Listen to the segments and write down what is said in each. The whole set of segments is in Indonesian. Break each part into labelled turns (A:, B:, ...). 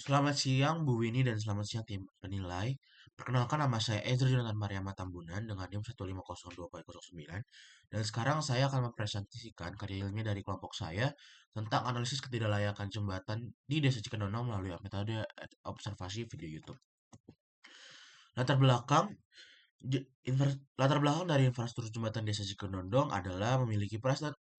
A: Selamat siang Bu Winnie dan selamat siang tim penilai. Perkenalkan nama saya Ezra Jonathan Mariama Tambunan dengan NIM 1502009 dan sekarang saya akan mempresentasikan karya ilmiah dari kelompok saya tentang analisis ketidaklayakan jembatan di Desa Cikendondong melalui metode observasi video YouTube. Latar belakang latar belakang dari infrastruktur jembatan Desa Cikendondong adalah memiliki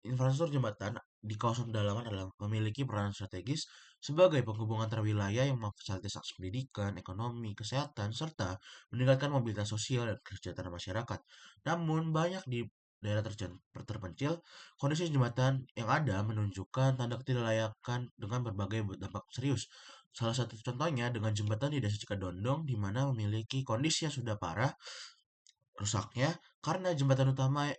A: infrastruktur jembatan di kawasan pedalaman adalah memiliki peran strategis sebagai penghubung antar wilayah yang memfasilitasi akses pendidikan, ekonomi, kesehatan, serta meningkatkan mobilitas sosial dan kesejahteraan masyarakat. Namun, banyak di daerah terpencil, kondisi jembatan yang ada menunjukkan tanda ketidaklayakan dengan berbagai dampak serius. Salah satu contohnya dengan jembatan di Desa Cikadondong, di mana memiliki kondisi yang sudah parah rusaknya karena jembatan utama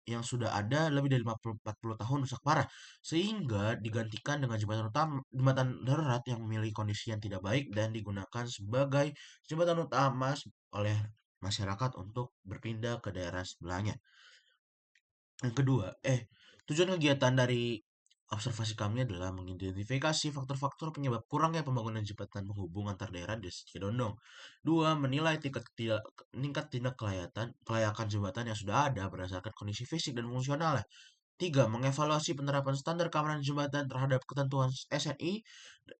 A: yang sudah ada lebih dari 40 tahun rusak parah sehingga digantikan dengan jembatan darurat yang memiliki kondisi yang tidak baik dan digunakan sebagai jembatan utama oleh masyarakat untuk berpindah ke daerah sebelahnya. Yang kedua, tujuan kegiatan dari observasi kami adalah mengidentifikasi faktor-faktor penyebab kurangnya pembangunan jembatan penghubung antar daerah di Situbondo. Dua, menilai tingkat tindak kelayakan jembatan yang sudah ada berdasarkan kondisi fisik dan fungsional. Tiga, mengevaluasi penerapan standar keamanan jembatan terhadap ketentuan SNI.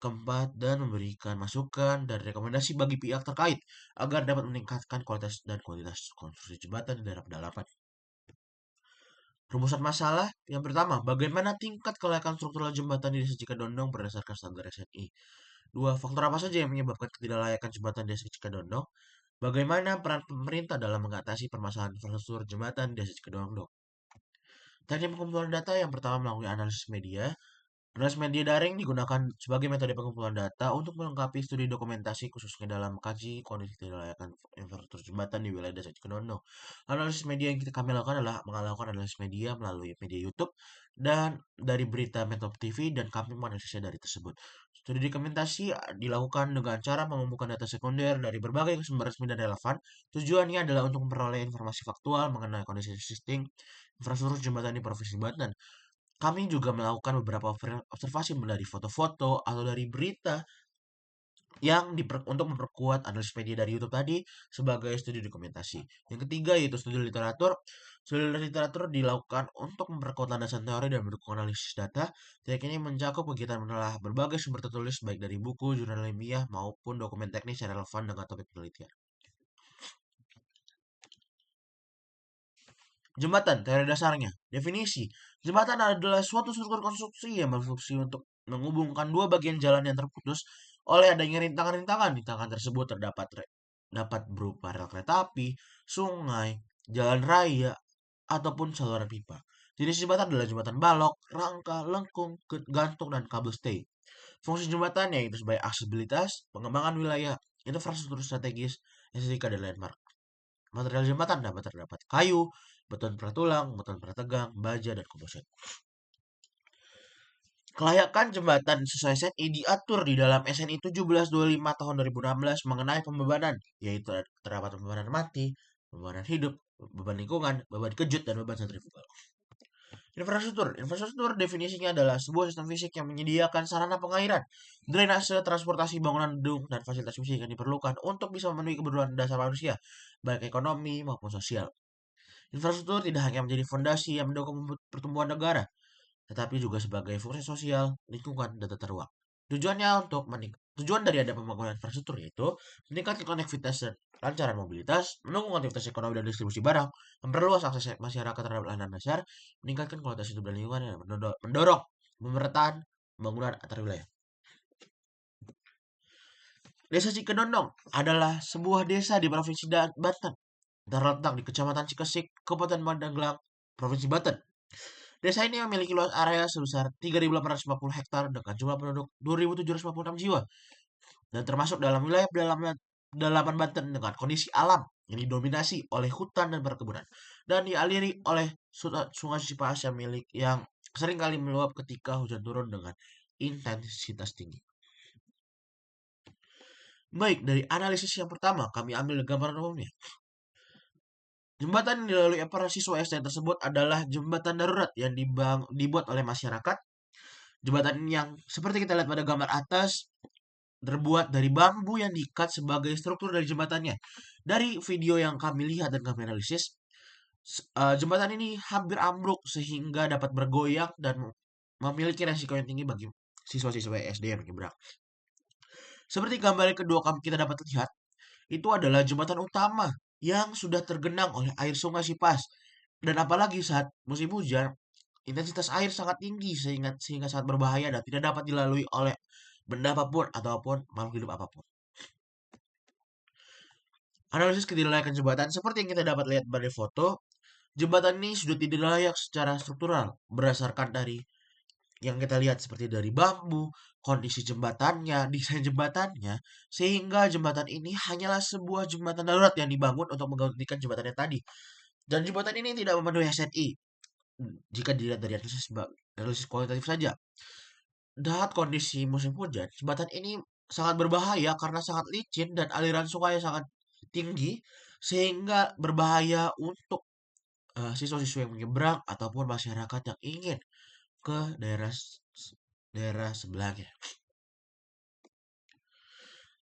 A: Keempat, dan memberikan masukan dan rekomendasi bagi pihak terkait agar dapat meningkatkan kualitas dan kualitas konstruksi jembatan di daerah pedalaman. Rumusan masalah yang pertama, bagaimana tingkat kelayakan struktural jembatan di Desa Cikadondong berdasarkan standar SNI? Dua, faktor apa saja yang menyebabkan ketidaklayakan jembatan di Desa Cikadondong? Bagaimana peran pemerintah dalam mengatasi permasalahan infrastruktur jembatan di Desa Cikadondong? Teknik pengumpulan data yang pertama melalui analisis media. Analisis media daring digunakan sebagai metode pengumpulan data untuk melengkapi studi dokumentasi khususnya dalam kaji kondisi kelayakan infrastruktur jembatan di wilayah Desa Cikondong. Analisis media yang kami lakukan adalah melakukan analisis media melalui media YouTube dan dari berita Metro TV dan kami menganalisisnya dari tersebut. Studi dokumentasi dilakukan dengan cara mengumpulkan data sekunder dari berbagai sumber resmi dan relevan. Tujuannya adalah untuk memperoleh informasi faktual mengenai kondisi existing infrastruktur jembatan di Provinsi Banten. Kami juga melakukan beberapa observasi dari foto-foto atau dari berita yang untuk memperkuat analisis media dari YouTube tadi sebagai studi dokumentasi. Yang ketiga yaitu studi literatur. Studi literatur dilakukan untuk memperkuat landasan teori dan mendukung analisis data. Teknik ini mencakup kegiatan menelaah berbagai sumber tertulis baik dari buku, jurnal ilmiah maupun dokumen teknis yang relevan dengan topik penelitian. Jembatan, teori dasarnya. Definisi. Jembatan adalah suatu struktur konstruksi yang berfungsi untuk menghubungkan dua bagian jalan yang terputus oleh adanya rintangan-rintangan. Rintangan tersebut dapat berupa rel kereta api, sungai, jalan raya, ataupun saluran pipa. Jenis jembatan adalah jembatan balok, rangka, lengkung, gantung, dan kabel stay. Fungsi jembatan yaitu sebagai aksesibilitas, pengembangan wilayah, infrastruktur strategis, estetika, dan landmark. Material jembatan dapat terdapat kayu, beton pratulang, beton prategang, baja, dan komposit. Kelayakan jembatan sesuai SNI diatur di dalam SNI 1725 tahun 2016 mengenai pembebanan, yaitu terdapat pembebanan mati, pembebanan hidup, beban lingkungan, beban kejut, dan beban sentrifugal. Infrastruktur. Infrastruktur definisinya adalah sebuah sistem fisik yang menyediakan sarana pengairan, drainase, transportasi, bangunan gedung, dan fasilitas fisik yang diperlukan untuk bisa memenuhi kebutuhan dasar manusia, baik ekonomi maupun sosial. Infrastruktur tidak hanya menjadi fondasi yang mendukung pertumbuhan negara, tetapi juga sebagai fungsi sosial, lingkungan, dan tata ruang. Tujuan dari ada pembangunan infrastruktur yaitu meningkatkan konektivitas dan lancaran mobilitas, mendukung aktivitas ekonomi dan distribusi barang, memperluas akses masyarakat terhadap layanan dasar, meningkatkan kualitas hidup dan lingkungan, dan mendorong pemerataan pembangunan antar wilayah. Desa Cikedondong adalah sebuah desa di Provinsi Banten, terletak di Kecamatan Cikesik, Kabupaten Pandeglang, Provinsi Banten. Desa ini memiliki luas area sebesar 3.850 hektar dengan jumlah penduduk 2.756 jiwa dan termasuk dalam wilayah pedalaman Banten dengan kondisi alam yang didominasi oleh hutan dan perkebunan dan dialiri oleh sungai Cipaas yang sering kali meluap ketika hujan turun dengan intensitas tinggi. Baik, dari analisis yang pertama kami ambil gambaran umumnya. Jembatan yang dilalui siswa SD tersebut adalah jembatan darurat yang dibuat oleh masyarakat. Jembatan yang seperti kita lihat pada gambar atas terbuat dari bambu yang diikat sebagai struktur dari jembatannya. Dari video yang kami lihat dan kami analisis, jembatan ini hampir ambruk sehingga dapat bergoyang dan memiliki resiko yang tinggi bagi siswa-siswa SD yang menyeberang. Seperti gambar yang kedua kita dapat lihat, itu adalah jembatan utama yang sudah tergenang oleh air sungai Sipas. Dan apalagi saat musim hujan, intensitas air sangat tinggi sehingga sangat berbahaya dan tidak dapat dilalui oleh benda apapun ataupun makhluk hidup apapun. Analisis ketidaklayakan jembatan seperti yang kita dapat lihat pada foto, jembatan ini sudah tidak layak secara struktural berdasarkan dari yang kita lihat seperti dari bambu, kondisi jembatannya, desain jembatannya, sehingga jembatan ini hanyalah sebuah jembatan darurat yang dibangun untuk menggantikan jembatan yang tadi. Dan jembatan ini tidak memenuhi SNI jika dilihat dari analisis kualitatif saja. Saat kondisi musim hujan, jembatan ini sangat berbahaya karena sangat licin dan aliran sungai sangat tinggi, sehingga berbahaya untuk siswa-siswa yang menyeberang ataupun masyarakat yang ingin ke daerah sebelahnya.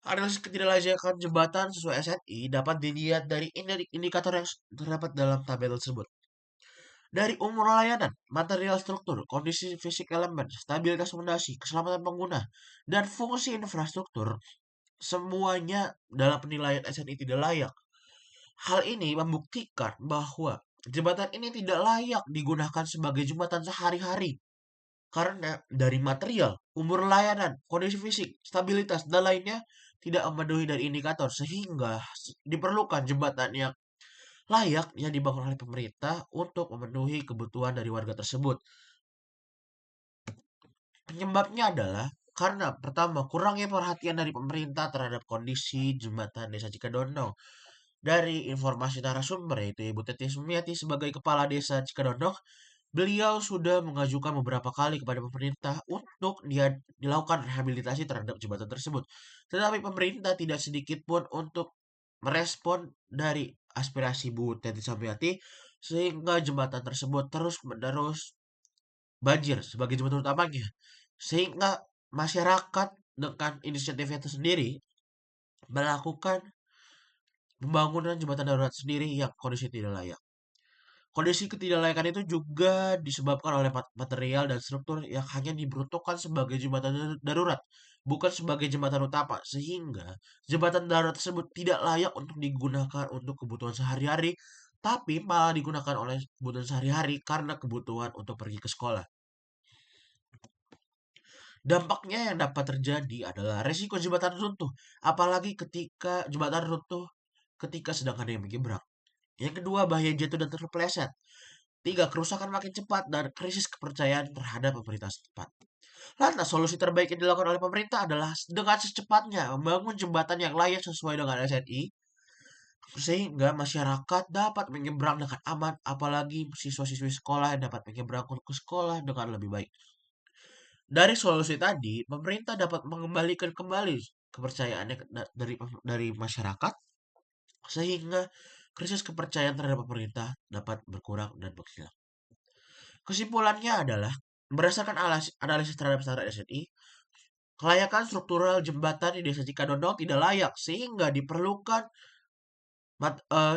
A: Analisis ketidaklayakan jembatan sesuai SNI dapat dilihat dari indikator yang terdapat dalam tabel tersebut. Dari umur layanan, material struktur, kondisi fisik elemen, stabilitas fondasi, keselamatan pengguna, dan fungsi infrastruktur, semuanya dalam penilaian SNI tidak layak. Hal ini membuktikan bahwa jembatan ini tidak layak digunakan sebagai jembatan sehari-hari karena dari material, umur layanan, kondisi fisik, stabilitas, dan lainnya tidak memenuhi dari indikator sehingga diperlukan jembatan yang layak yang dibangun oleh pemerintah untuk memenuhi kebutuhan dari warga tersebut. Penyebabnya adalah karena pertama, kurangnya perhatian dari pemerintah terhadap kondisi jembatan Desa Cikadondong. Dari informasi narasumber yaitu Ibu Teti Sumiati sebagai Kepala Desa Cikadondong, beliau sudah mengajukan beberapa kali kepada pemerintah untuk dilakukan rehabilitasi terhadap jembatan tersebut. Tetapi pemerintah tidak sedikit pun untuk merespon dari aspirasi Bu Teti Sumiati sehingga jembatan tersebut terus-menerus banjir sebagai jembatan utamanya. Sehingga masyarakat dengan inisiatifnya itu sendiri melakukan pembangunan jembatan darurat sendiri yang kondisi tidak layak. Kondisi ketidaklayakan itu juga disebabkan oleh material dan struktur yang hanya diperuntukkan sebagai jembatan darurat, bukan sebagai jembatan utama, sehingga jembatan darurat tersebut tidak layak untuk digunakan untuk kebutuhan sehari-hari, tapi malah digunakan oleh kebutuhan sehari-hari karena kebutuhan untuk pergi ke sekolah. Dampaknya yang dapat terjadi adalah resiko jembatan runtuh, apalagi ketika jembatan runtuh ketika sedang ada yang menyeberang. Yang kedua, bahaya jatuh dan terpeleset. Tiga, kerusakan makin cepat dan krisis kepercayaan terhadap pemerintah setempat. Lantas, solusi terbaik yang dilakukan oleh pemerintah adalah dengan secepatnya membangun jembatan yang layak sesuai dengan SNI, sehingga masyarakat dapat menyeberang dengan aman, apalagi siswa-siswi sekolah yang dapat menyeberang ke sekolah dengan lebih baik. Dari solusi tadi, pemerintah dapat mengembalikan kembali kepercayaannya dari masyarakat, sehingga krisis kepercayaan terhadap pemerintah dapat berkurang dan menghilang. Kesimpulannya adalah, berdasarkan analisis terhadap standar SNI, kelayakan struktural jembatan di Desa Cikadondong tidak layak sehingga diperlukan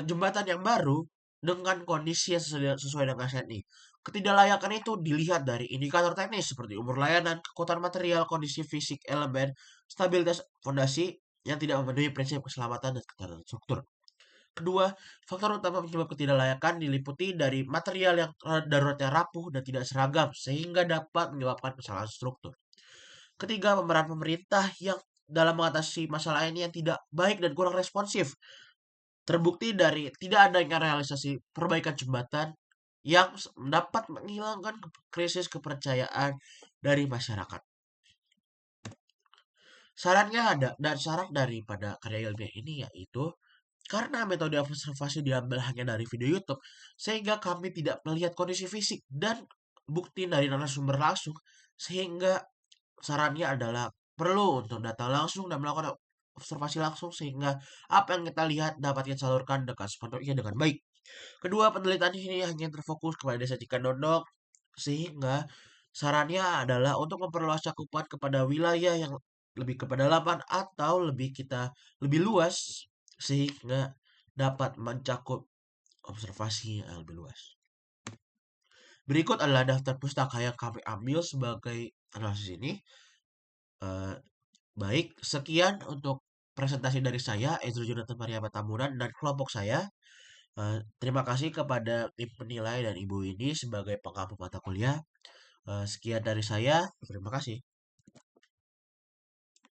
A: jembatan yang baru dengan kondisi yang sesuai dengan SNI. Ketidaklayakan itu dilihat dari indikator teknis seperti umur layanan, kekuatan material, kondisi fisik elemen, stabilitas fondasi yang tidak memenuhi prinsip keselamatan dan ketahanan struktur. Kedua, faktor utama penyebab ketidaklayakan diliputi dari material yang daruratnya rapuh dan tidak seragam sehingga dapat menyebabkan kesalahan struktur. Ketiga, pemeran pemerintah yang dalam mengatasi masalah ini yang tidak baik dan kurang responsif. Terbukti dari tidak adanya realisasi perbaikan jembatan yang dapat menghilangkan krisis kepercayaan dari masyarakat. Saran daripada karya ilmiah ini yaitu karena metode observasi diambil hanya dari video YouTube, sehingga kami tidak melihat kondisi fisik dan bukti dari narasumber langsung, sehingga sarannya adalah perlu untuk datang langsung dan melakukan observasi langsung sehingga apa yang kita lihat dapat kita salurkan dengan sepenuhnya dengan baik. Kedua, penelitian ini hanya terfokus kepada Desa Cikadondong sehingga sarannya adalah untuk memperluas cakupan kepada wilayah yang lebih ke pedalaman atau lebih luas sehingga dapat mencakup observasi yang lebih luas. Berikut adalah daftar pustaka yang kami ambil sebagai analisis ini. Eh, Baik, sekian untuk presentasi dari saya, Ezra Jonathan Maria Tambunan, dan kelompok saya. Terima kasih kepada tim penilai dan Ibu ini sebagai pengampu mata kuliah. Sekian dari saya, terima kasih.